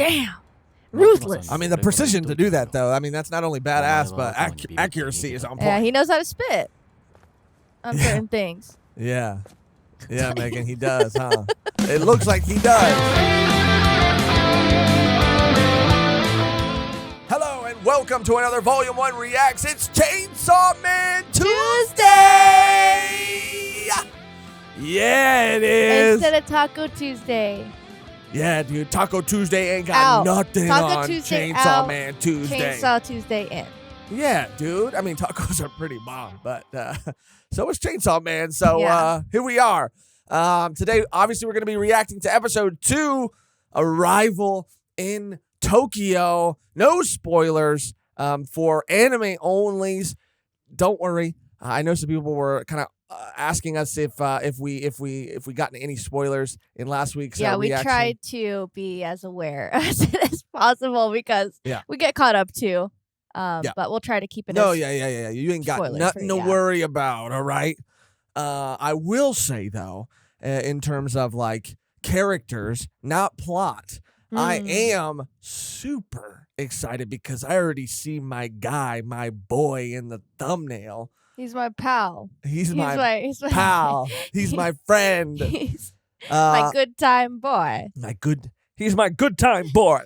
Damn. Ruthless. I mean, the precision to do that, though. I mean, that's not only badass, but accuracy is on point. Yeah, he knows how to spit on certain things. Yeah. Yeah, Megan, he does, huh? It looks like he does. Hello, and welcome to another Volume 1 Reacts. It's Chainsaw Man Tuesday! Yeah, it is. Instead of Taco Tuesday. Yeah, dude, Taco Tuesday ain't got nothing Taco on Tuesday Chainsaw out. Man Tuesday. Chainsaw Tuesday in. Yeah, dude. I mean, tacos are pretty bomb, but so is Chainsaw Man. So here we are. Today, obviously, we're going to be reacting to episode 2, Arrival in Tokyo. No spoilers for anime onlys. Don't worry. I know some people were kind of asking us if we gotten any spoilers in last week's we reaction. tried to be as aware as possible because we get caught up too. But we'll try to keep it. No, yeah. You ain't got nothing to worry about. All right. I will say though, in terms of like characters, not plot, I am super excited because I already see my guy, my boy in the thumbnail. He's my pal. He's my pal. He's my friend. He's my good time boy. He's my good time boy.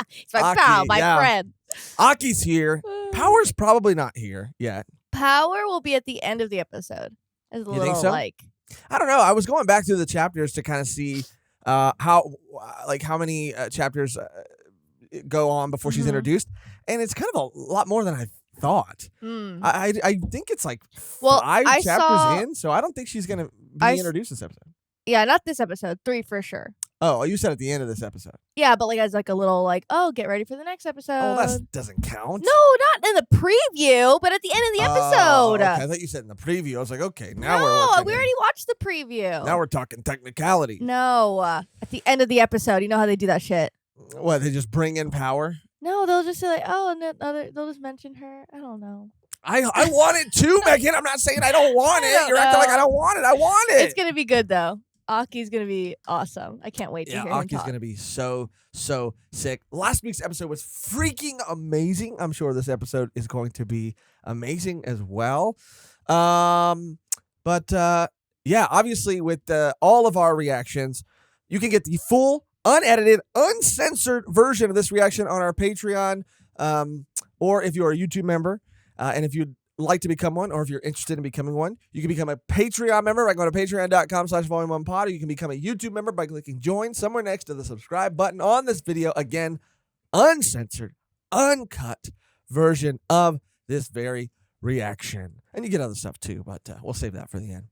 He's my pal, my friend. Aki's here. Power's probably not here yet. Power will be at the end of the episode. As a you think so? Like, I don't know. I was going back through the chapters to kind of see how many chapters go on before she's introduced, and it's kind of a lot more than I thought. I think it's like 5 chapters in, so I don't think she's gonna be introduced this episode. Yeah, not this episode. 3 for sure. Oh, you said at the end of this episode. Yeah, but like as like a little like, oh, get ready for the next episode. Oh, that doesn't count. No, not in the preview, but at the end of the episode. Okay. I thought you said in the preview. I was like, okay, now we already watched the preview. Now we're talking technicality. No, at the end of the episode, you know how they do that shit. What, they just bring in Power? No, they'll just say like, oh, and then they'll just mention her. I don't know. I want it too, Megan. I'm not saying I don't want it. You're acting like I don't want it. I want it. It's gonna be good though. Aki's gonna be awesome. I can't wait to hear him Aki's talk. Gonna be so sick. Last week's episode was freaking amazing. I'm sure this episode is going to be amazing as well. Obviously with all of our reactions, you can get the full, unedited, uncensored version of this reaction on our Patreon, or if you're a YouTube member, and if you'd like to become one, or if you're interested in becoming one, you can become a Patreon member by going to patreon.com/volume1pod, or you can become a YouTube member by clicking join somewhere next to the subscribe button on this video. Again, uncensored, uncut version of this very reaction. And you get other stuff too, but we'll save that for the end.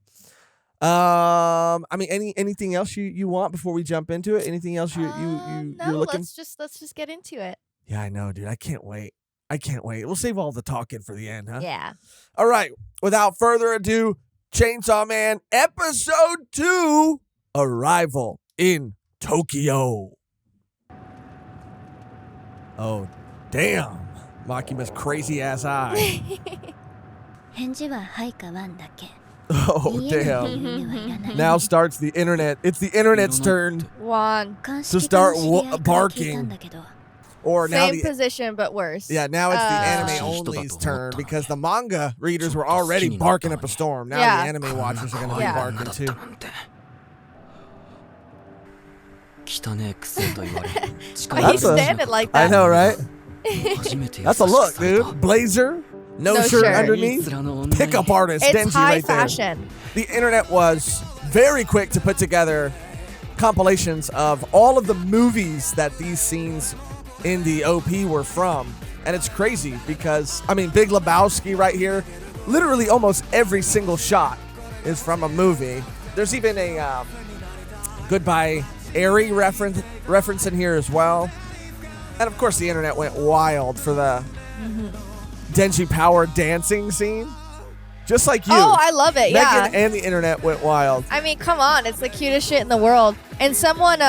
I mean, anything else you want before we jump into it? Anything else you're looking? Let's just get into it. Yeah, I know, dude. I can't wait. We'll save all the talking for the end, huh? Yeah. All right. Without further ado, Chainsaw Man Episode 2, Arrival in Tokyo. Oh, damn. Makima's crazy ass eye. Oh, damn. Now starts the internet. It's the internet's turn to start barking. Or now same position, but worse. Yeah, now it's the anime only's turn because the manga readers were already barking up a storm. Now the anime watchers are going to be barking too. Why you standing like that? I know, right? That's a look, dude. Blazer, no shirt underneath, pickup artist, it's Denji high right fashion. There. The internet was very quick to put together compilations of all of the movies that these scenes in the OP were from. And it's crazy because, I mean, Big Lebowski right here, literally almost every single shot is from a movie. There's even a Goodbye Eri reference in here as well. And of course the internet went wild for the Denji Power dancing scene. Just like you. Oh, I love it, Mehgan and the internet went wild. I mean, come on. It's the cutest shit in the world. And someone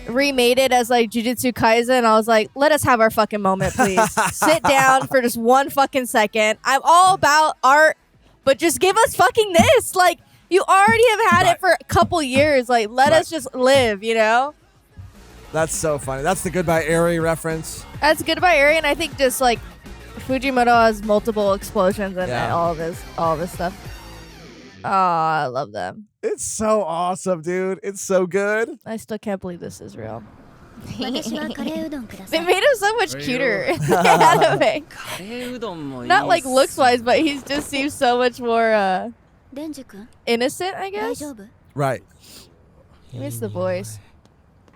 remade it as like Jujutsu Kaisen, and I was like, let us have our fucking moment, please. Sit down for just 1 fucking second. I'm all about art, but just give us fucking this. Like, you already have had it for a couple years. Like, let us just live, you know? That's so funny. That's the Goodbye Eri reference. That's Goodbye Eri, and I think just like Fujimoto has multiple explosions and all of his stuff. Oh, I love them. It's so awesome, dude. It's so good. I still can't believe this is real. They made 私はカレーうどんください him so much cuter in the anime. Not like looks wise, but he just seems so much more デンジ君 innocent, I 大 guess. 丈夫 Right. I miss the voice.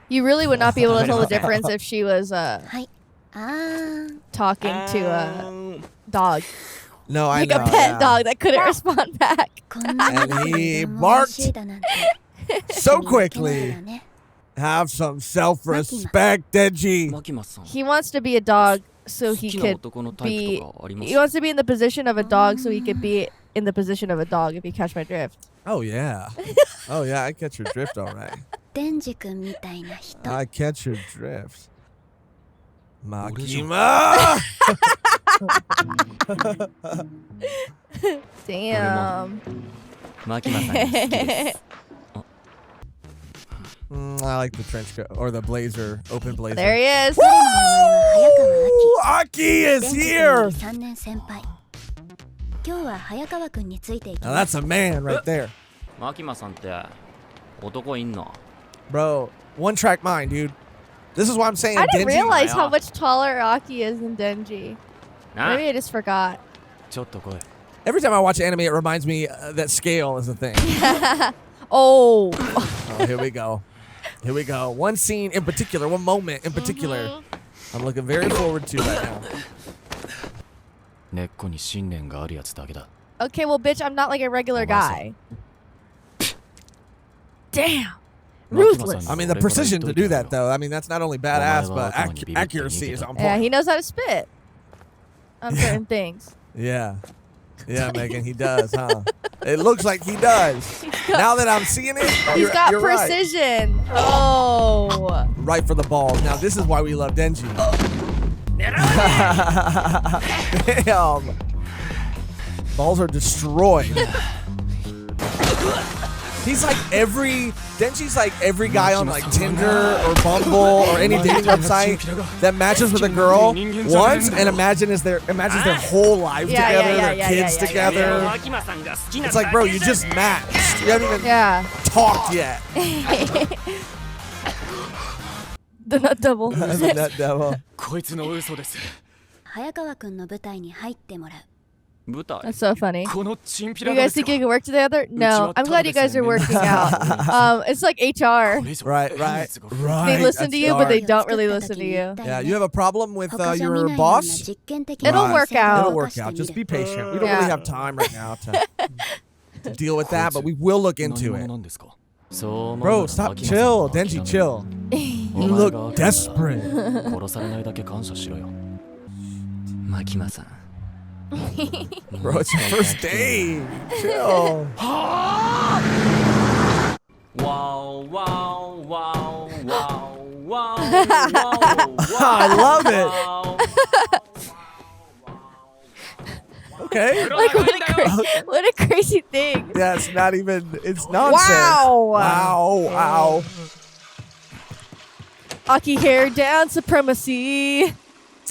You really would not be able to tell the difference if she was はいあー talking to a dog. No, I Like know. a pet yeah. dog that couldn't respond back. こんなに And he でも美味し barked いだなんて so 君だけなが quickly. らね Have some self-respect, Denji. He wants to be a dog so he could be. He wants to be in the position of a dog so he could be in the position of a dog. If you catch my drift. Oh yeah. Oh yeah. I catch your drift, all right. デンジ君みたいな人 I catch your drift. Makima. Damn. I like the trench coat or the blazer, open blazer. There he is. 彼の名前は早川 Ooh, Aki デ is ンジ君 here. より3年先輩今日は早川君についていき Now ます that's a man right there, マキマさんって男いんの bro. One track mind, dude. This is why I'm saying I didn't Denji. realize how Yeah. much taller Aki is than Denji. な Maybe I just forgot. ちょっと来い Every time I watch anime, it reminds me that scale is a thing. Oh. Oh, here we go. Here we go. One scene in particular, one moment in particular, I'm looking very forward to right now. 根っこに信念があるやつだけだ Okay, well, bitch, I'm not like a regular guy. Damn. Ruthless. I mean, the precision to do that, though. I mean, that's not only badass, but accuracy is on Yeah, point. he knows how to spit on certain things. Yeah. Yeah, Megan, he does, huh? It looks like he does. Now that I'm seeing it, He's got you're right. precision. Oh. Right for the balls. Now, this is why we love Denji. Damn. Balls are destroyed. Denji's like every guy on like Tinder or Bumble or any dating website that matches with a girl once and imagines their whole lives together, their kids together. マキマさんが好きな It's like, bro, you just matched. You haven't even Yeah. talked yet. The nut double. The nut devil. こいつの嘘です早川君の舞台に入ってもらう舞台 That's so funny. このチンピ You ラが guys ですよ think you can work together? No. I'm glad you guys are working out. It's like HR. Right. They listen to That's you, but they dark. don't really listen to you. Yeah, you have a problem with 他じゃ見 your ないような boss? 実験的 It'll な work 成果 out. It'll を work 出して out. み Just る be patient. We don't Yeah. really have time right now to deal with that, but we will look 何 into 者 it. なんですかそう思うな Bro, ら stop. マキマさん Chill. は Denji, 諦め chill. お You 前 look が desperate. 殺されないだけ感謝しろよマキマさん Bro, it's your first day. Chill. ワオワオワオワオワオ I love it. Okay. Like, what a crazy thing. Yeah, it's not even. It's nonsense. Wow. Wow. Aki hair down supremacy.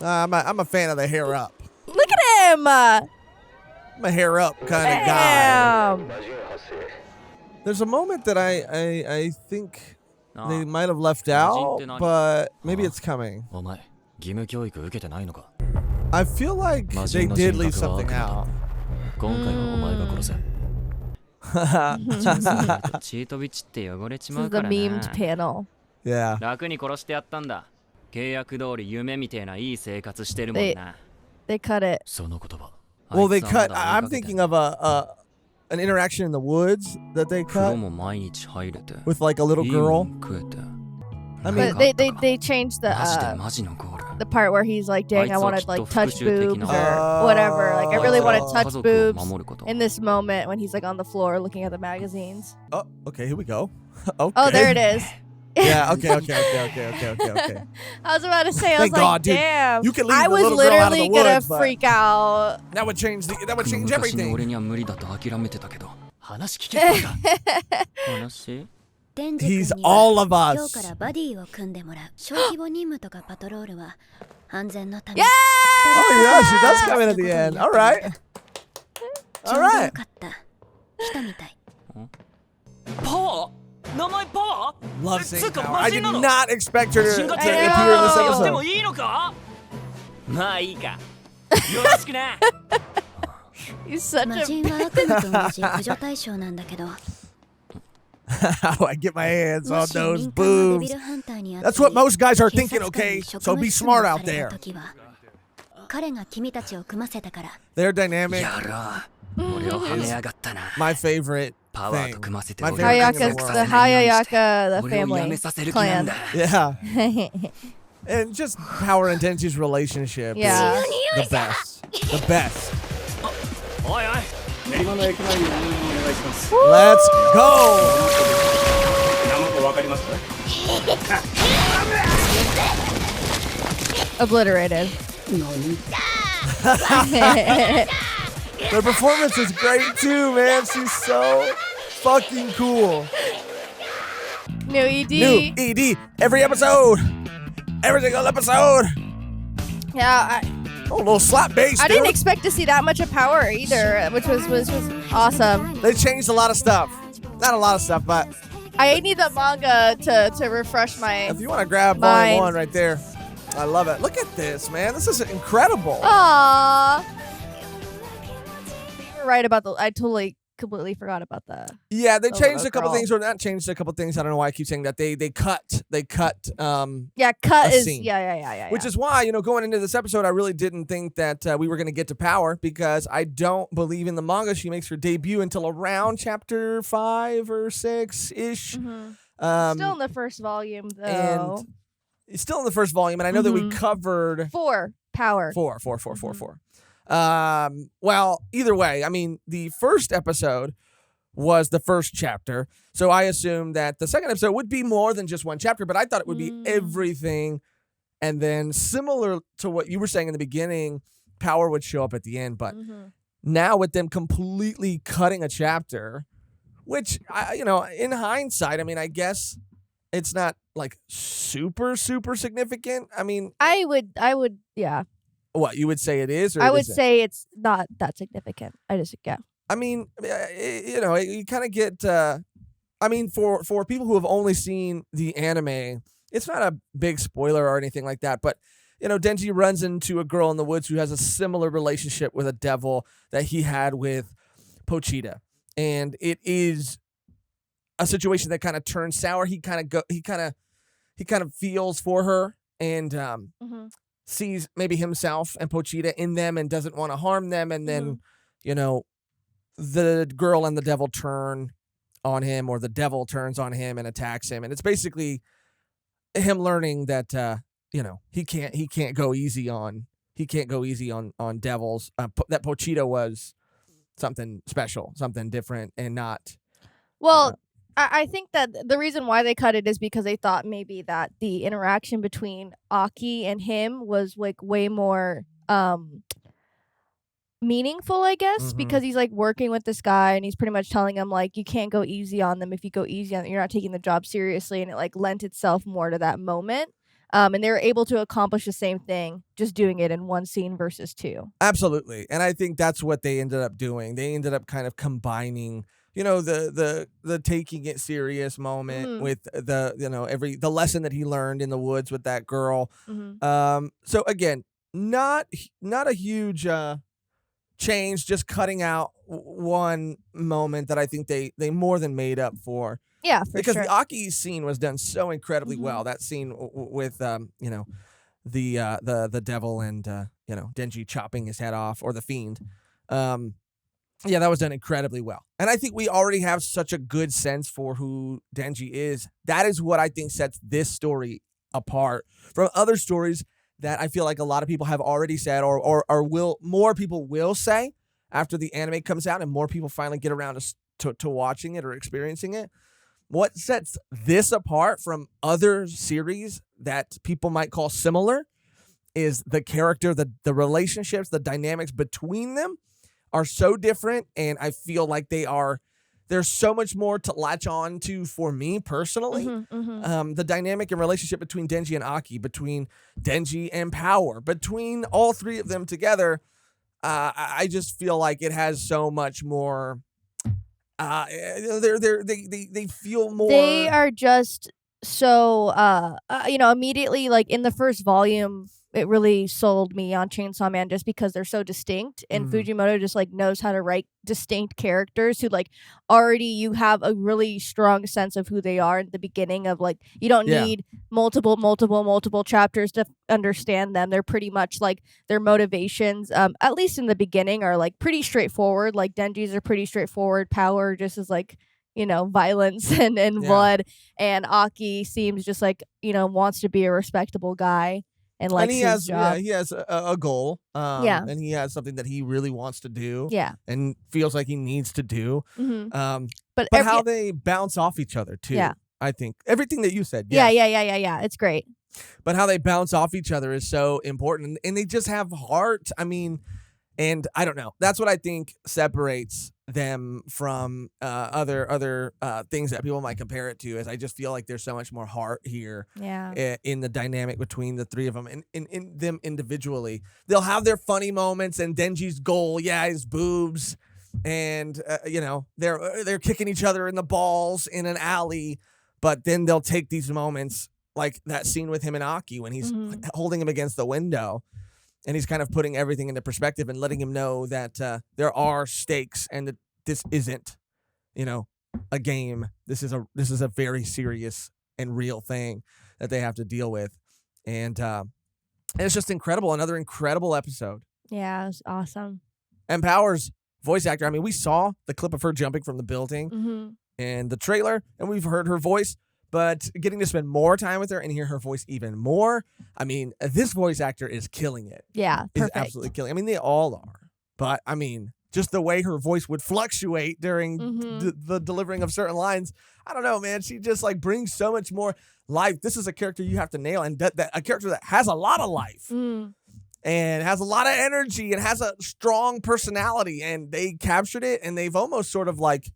I'm a fan of the hair up. Look at him. I'm a hair up kind of guy. Damn. There's a moment that I think Ah. they might have left out, but maybe it's coming. お前義務教育受けてないのか I feel like they did leave something out. 今回はお前が殺せチートビッチって汚れち This ま is う the から memed な yeah. panel. 楽に殺してやったんだ契約通り夢みてえないい生活してるもんな They cut it. その言葉 Well, they あいつは cut. まだ追い I'm かけて thinking of an interaction in the woods that they 風呂 cut も毎日入れて with like a little いいも girl. ん食えて I mean, なん But か they あったか they changed the マジでマジのゴール the part where he's like, dang, I want to like touch boobs or Oh. whatever. Like, I really want to 家 touch 族を boobs 守ること in this moment when he's like on the floor looking at the magazines. oh, okay, here we go. Okay. Oh, there it is. Yeah. Okay. Okay. I was about to say, I was Thank like, God, dude. damn. You can leave I the was little girl out of the literally gonna woods, but- freak out. That would change昔に everything. 俺には無理だと諦めてたけど話聞けたんだ話デンジ He's 君には all of 今 us. 日からバディを組んでもらう。小規模任務とかパトロールは安全のため Yeah! Oh yeah, she does come in at the end. All right. ちょ All うどよ right. かった。来たみたい。パワー名前パワー Love つ seeing うか Power. マ I ジ did なの not expect her to 新活 appear や in this やっても episode. いいのかまあいいかよろしくな He's such 魔 a. 人は悪夢と同じ駆除対象なんだけど、 How do I get my hands も on し those 民間のデビ boobs? ルハンターに That's what most guys are 警 thinking, 察官 okay? に職 So 務 be 質 smart 問 out され there. た時は彼が君たちを組ませたから。 Their dynamic, やろう俺をはめやがったな my favorite パワー thing. と組ませて My 俺をや favorite thing in Hayaka's the the world. Hayayaka, the 俺をやめ family させる気なん clan. だ Yeah. And just Power and Denji's relationship Yeah. is the best. The best. おいおい練馬の駅前にお願いします。 Let's go! 生子わかりますか？ Obliterated. Their performance is great too, man. She's so fucking cool. New ED. New ED every episode. Every single episode. Yeah, Oh, a little slap bass. I didn't dude. expect to see that much of Power either, which was awesome. They changed a lot of stuff. Not a lot of stuff, but I need the manga to refresh my. if you want to grab volume 1 right there, I love it. Look at this, man. This is incredible. Aww. You're right about the. I completely forgot about the. Yeah, they Oh, changed a couple girl. things, or not changed a couple things. I don't know why I keep saying that. They cut. Yeah, cut A is. scene. Yeah. Which is why, going into this episode, I really didn't think that we were going to get to Power, because I don't believe in the manga she makes her debut until around chapter 5 or 6-ish. still in the first volume though. And it's still in the first volume, and I know that we covered 4 Power. four. Well, either way, I mean, the first episode was the first chapter, so I assumed that the second episode would be more than just one chapter, but I thought it would be everything. And then, similar to what you were saying in the beginning, Power would show up at the end. But now with them completely cutting a chapter, which, in hindsight, I mean, I guess it's not like super, super significant. I mean, I would, yeah. what, you would say it is? Or I it would isn't? say it's not that significant. Yeah. I mean, you kind of get. I mean, for people who have only seen the anime, it's not a big spoiler or anything like that. But Denji runs into a girl in the woods who has a similar relationship with a devil that he had with Pochita, and it is a situation that kind of turns sour. He kind of feels for her and sees maybe himself and Pochita in them and doesn't want to harm them, and then the girl and the devil turn on him, or the devil turns on him and attacks him. And it's basically him learning that, he can't go easy on devils, that Pochita was something special, something different, and not. Well, I think that the reason why they cut it is because they thought maybe that the interaction between Aki and him was like way more meaningful, I guess, because he's like working with this guy and he's pretty much telling him like, you can't go easy on them. If you go easy on them, you're not taking the job seriously, and it like lent itself more to that moment. And they were able to accomplish the same thing, just doing it in one scene versus 2. Absolutely. And I think that's what they ended up doing. They ended up kind of combining, the taking it serious moment with the lesson that he learned in the woods with that girl. So again, not a huge change, just cutting out one moment that I think they more than made up for. Yeah, for because sure. the Aki scene was done so incredibly well. That scene with the devil and Denji chopping his head off, or the fiend. Yeah, that was done incredibly well. And I think we already have such a good sense for who Denji is. That is what I think sets this story apart from other stories that I feel like a lot of people have already said, or more people will say after the anime comes out and more people finally get around to watching it or experiencing it. What sets this apart from other series that people might call similar is the character, the relationships, the dynamics between them are so different, and I feel like they are there's so much more to latch on to for me personally. The dynamic and relationship between Denji and Aki, between Denji and Power, between all three of them together, I just feel like it has so much more. They feel more. They are just so immediately, like in the first volume, it really sold me on Chainsaw Man just because they're so distinct, and Fujimoto just like knows how to write distinct characters who like already you have a really strong sense of who they are at the beginning of like you don't need multiple chapters to understand them. They're pretty much like their motivations, at least in the beginning, are like pretty straightforward. Like Denji's are pretty straightforward. Power just is like violence and blood, and Aki seems just like wants to be a respectable guy. And he has a goal. And he has something that he really wants to do. Yeah. And feels like he needs to do. But how they bounce off each other too. Yeah. I think everything that you said. Yeah. It's great. But how they bounce off each other is so important, and they just have heart. I mean, and I don't know. That's what I think separates them from other things that people might compare it to. Is I just feel like there's so much more heart here. Yeah. In the dynamic between the three of them, and in them individually, they'll have their funny moments. And Denji's goal, his boobs, and they're kicking each other in the balls in an alley. But then they'll take these moments, like that scene with him and Aki when he's holding him against the window. And he's kind of putting everything into perspective and letting him know that there are stakes and that this isn't, a game. This is a very serious and real thing that they have to deal with. And it's just incredible. Another incredible episode. Yeah, it was awesome. And Power's voice actor, I mean, we saw the clip of her jumping from the building in the trailer, and we've heard her voice. But getting to spend more time with her and hear her voice even more, I mean, this voice actor is killing it. Yeah, is absolutely killing. I mean, they all are. But, I mean, just the way her voice would fluctuate during the delivering of certain lines, I don't know, man. She just, like, brings so much more life. This is a character you have to nail, and a character that has a lot of life. And has a lot of energy and has a strong personality. And they captured it, and they've almost sort of, like,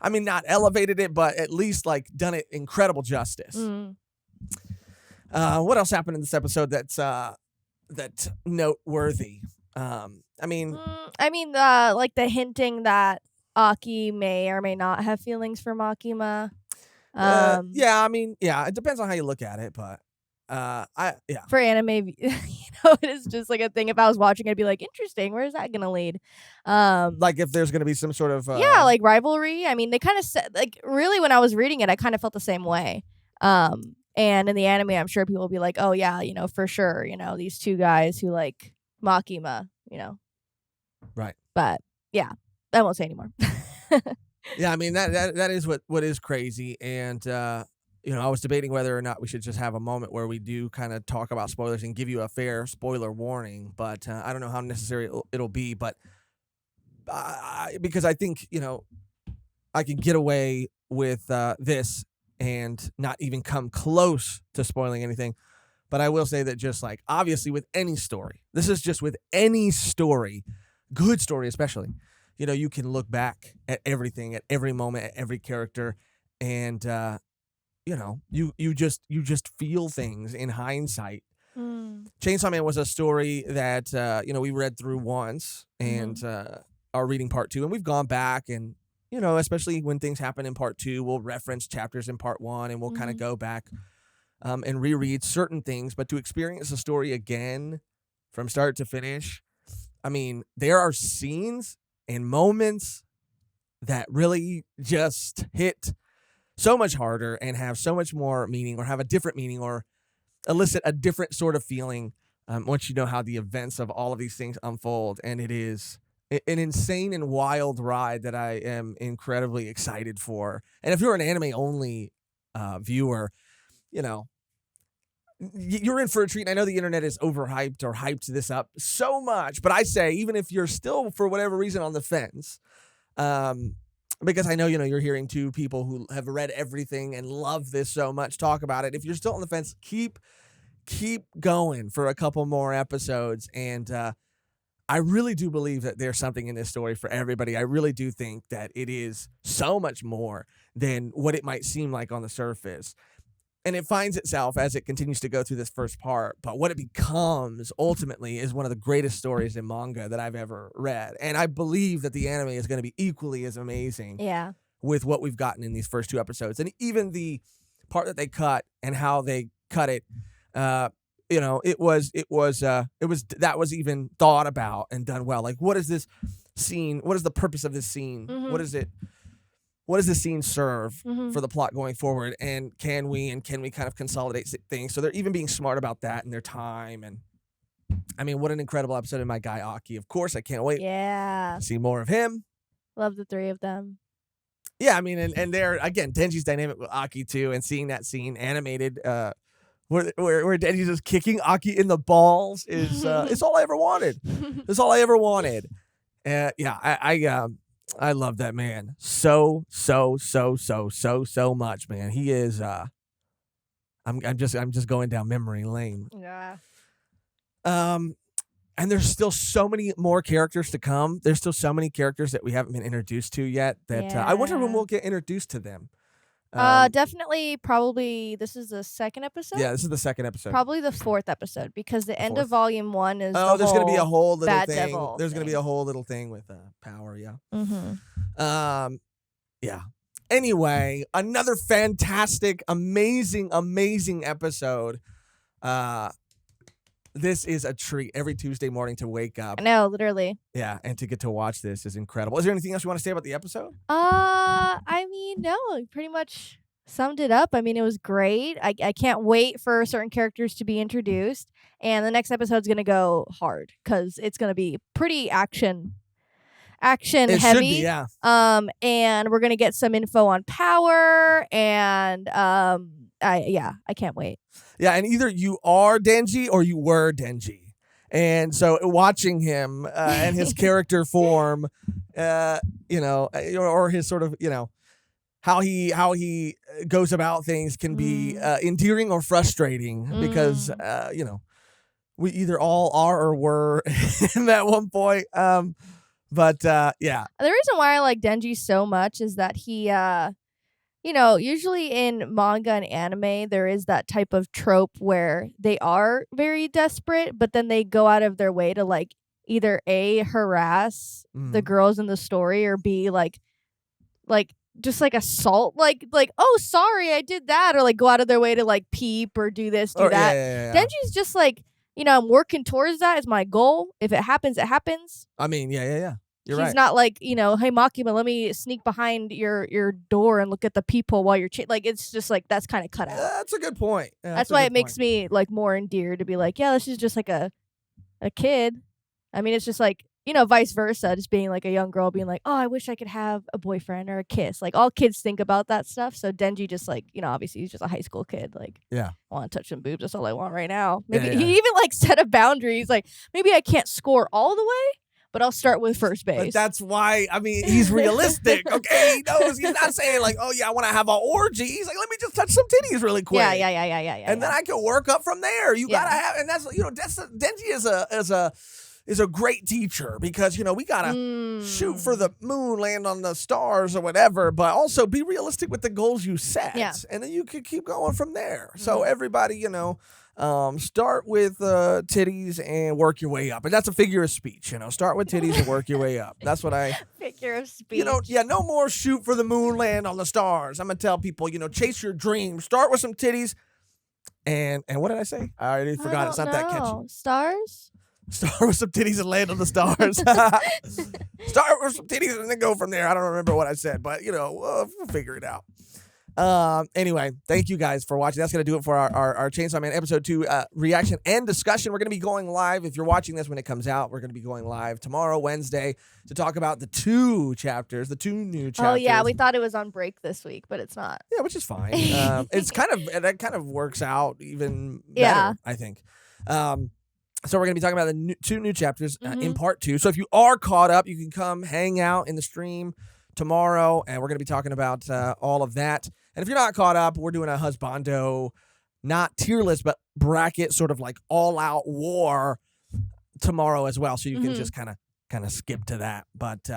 I mean, not elevated it, but at least like done it incredible justice. What else happened in this episode that's noteworthy? Like the hinting that Aki may or may not have feelings for Makima. It depends on how you look at it, but for anime, it is just like a thing. If I was watching, I'd be like, interesting, where is that gonna lead? Like if there's gonna be some sort of like rivalry. I mean, they kind of said, like, really, when I was reading it, I kind of felt the same way. And in the anime, I'm sure people will be like, oh yeah, for sure, these two guys who like Makima, right. But yeah, I won't say anymore. Yeah, I mean that is what is crazy. And I was debating whether or not we should just have a moment where we do kind of talk about spoilers and give you a fair spoiler warning, but I don't know how necessary it'll be. But because I think I can get away with this and not even come close to spoiling anything. But I will say that just like obviously with any story, this is just with any story, good story especially. You can look back at everything, at every moment, at every character, and you just feel things in hindsight. Chainsaw Man was a story that we read through once and are reading part 2, and we've gone back and especially when things happen in part 2, we'll reference chapters in part 1 and we'll kind of go back and reread certain things. But to experience a story again from start to finish, I mean, there are scenes and moments that really just hit so much harder and have so much more meaning, or have a different meaning, or elicit a different sort of feeling once you know how the events of all of these things unfold. And it is an insane and wild ride that I am incredibly excited for. And if you're an anime-only viewer, you're in for a treat. And I know the internet is overhyped or hyped this up so much, but I say, even if you're still, for whatever reason, on the fence, because I know, you're hearing two people who have read everything and love this so much talk about it. If you're still on the fence, keep going for a couple more episodes. And I really do believe that there's something in this story for everybody. I really do think that it is so much more than what it might seem like on the surface. And it finds itself as it continues to go through this first part. But what it becomes ultimately is one of the greatest stories in manga that I've ever read. And I believe that the anime is going to be equally as amazing with what we've gotten in these first 2 episodes. And even the part that they cut and how they cut it, that was even thought about and done well. Like, what is this scene? What is the purpose of this scene? What does this scene serve for the plot going forward? And can we kind of consolidate things? So they're even being smart about that in their time. And I mean, what an incredible episode of my guy Aki. Of course, I can't wait to see more of him. Love the 3 of them. Yeah, I mean, and they're, again, Denji's dynamic with Aki too, and seeing that scene animated where Denji's just kicking Aki in the balls is it's all I ever wanted. It's all I ever wanted. I love that man so much, man. He is I'm just going down memory lane. Yeah. And there's still so many more characters to come. There's still so many characters that we haven't been introduced to yet that I wonder when we'll get introduced to them. Definitely, probably, this is the 2nd episode? Yeah, this is the 2nd episode. Probably the 4th episode, because the end of volume 1 is there's going to be a whole little bad thing. devil There's going to be a whole little thing with power, yeah. Anyway, another fantastic, amazing episode. This is a treat every Tuesday morning to wake up. No, literally. Yeah, and to get to watch this is incredible. Is there anything else you want to say about the episode? I mean, no, you pretty much summed it up. I mean, it was great. I can't wait for certain characters to be introduced. And the next episode's going to go hard because it's going to be pretty action It heavy. should be, yeah. And we're going to get some info on power and I can't wait. Yeah, and either you are Denji or you were Denji. And so watching him and his character form, or his sort of, how he goes about things can be endearing or frustrating because, we either all are or were in that one point. But yeah. The reason why I like Denji so much is that he, usually in manga and anime, there is that type of trope where they are very desperate, but then they go out of their way to like either A, harass the girls in the story, or B, like just like assault, like, oh, sorry, I did that, or like go out of their way to like peep or do this, do that. Yeah. Denji's just like, I'm working towards that as my goal. If it happens, it happens. I mean, yeah. You're He's right. not like, hey, Makima, let me sneak behind your door and look at the peephole while you're like, it's just like, that's kind of cut out. That's a good point. Yeah, that's why it makes me like more endeared to be like, yeah, this is just like a kid. I mean, it's just like, vice versa, just being like a young girl being like, oh, I wish I could have a boyfriend or a kiss. Like, all kids think about that stuff. So Denji just like, obviously he's just a high school kid. Like, yeah, I want to touch some boobs. That's all I want right now. Maybe Yeah. he even like set a boundary. He's like, maybe I can't score all the way, but I'll start with first base. But that's why, I mean, he's realistic, okay? He knows. He's not saying like, oh, yeah, I want to have an orgy. He's like, let me just touch some titties really quick. Yeah. And then I can work up from there. You got to have, and that's, Denji is a great teacher because, we got to shoot for the moon, land on the stars or whatever, but also be realistic with the goals you set. Yeah. And then you can keep going from there. So everybody, start with titties and work your way up. And that's a figure of speech, start with titties and work your way up. That's what I... Figure of speech. No more shoot for the moon, land on the stars. I'm going to tell people, chase your dreams. Start with some titties. And what did I say? I already forgot. It's not that catchy. Stars? Start with some titties and land on the stars. Start with some titties and then go from there. I don't remember what I said, but, we'll figure it out. Anyway, thank you guys for watching. That's going to do it for our Chainsaw Man episode 2 reaction and discussion. We're going to be going live. If you're watching this when it comes out, we're going to be going live tomorrow, Wednesday, to talk about the 2 new chapters. Oh, yeah. We thought it was on break this week, but it's not. Yeah, which is fine. That kind of works out even better, Yeah. I think. So we're going to be talking about the 2 new chapters in part 2. So if you are caught up, you can come hang out in the stream tomorrow, and we're going to be talking about all of that. And if you're not caught up, we're doing a husbando, not tier list, but bracket, sort of like all-out war tomorrow as well, so you can just kind of skip to that. But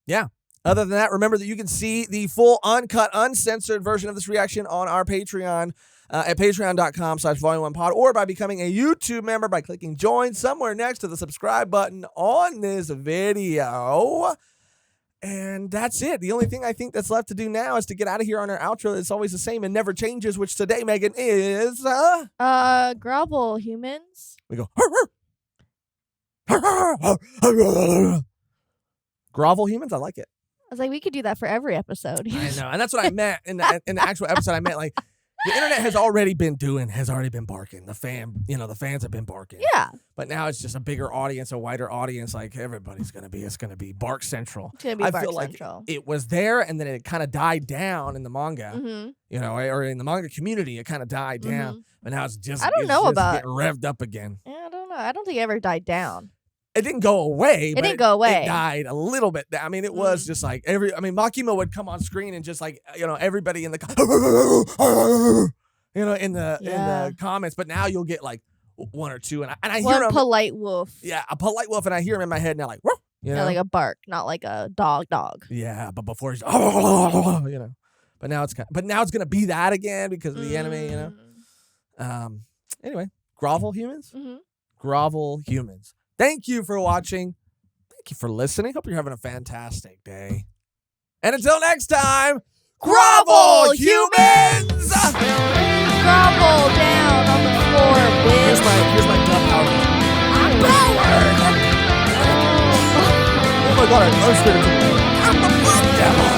yeah. Other than that, remember that you can see the full uncut, uncensored version of this reaction on our Patreon at patreon.com/volume1pod, or by becoming a YouTube member by clicking join somewhere next to the subscribe button on this video. And that's it. The only thing I think that's left to do now is to get out of here on our outro. It's always the same and never changes, which today, Mehgan, is... grovel, humans. We go... Grovel humans? I like it. I was like, we could do that for every episode. I know, and that's what I meant in the actual episode. I meant like the internet has already been barking. The fans have been barking. Yeah, but now it's just a bigger audience, a wider audience. Like it's gonna be Bark Central. It's gonna be I Bark feel like Central. it was there, and then it kind of died down in the manga. Mm-hmm. Or in the manga community, it kind of died down. But now it's just getting revved up again. Yeah, I don't know. I don't think it ever died down. It didn't go away. It didn't go away. It died a little bit. I mean, it was just like Makima would come on screen and just like, everybody in the, in the comments. But now you'll get like one or two, and I hear him. Polite wolf. Yeah, a polite wolf, and I hear him in my head now, like, Yeah, like a bark, not like a dog. Yeah, but before he's, But now it's gonna be that again because of the anime, Anyway, grovel humans. Mm-hmm. Grovel humans. Thank you for watching. Thank you for listening. Hope you're having a fantastic day. And until next time, grovel humans! Grovel down on the floor, bitch. Here's my gut powder. I'm powered! Oh my god, I'm spiritual. I'm the blood devil!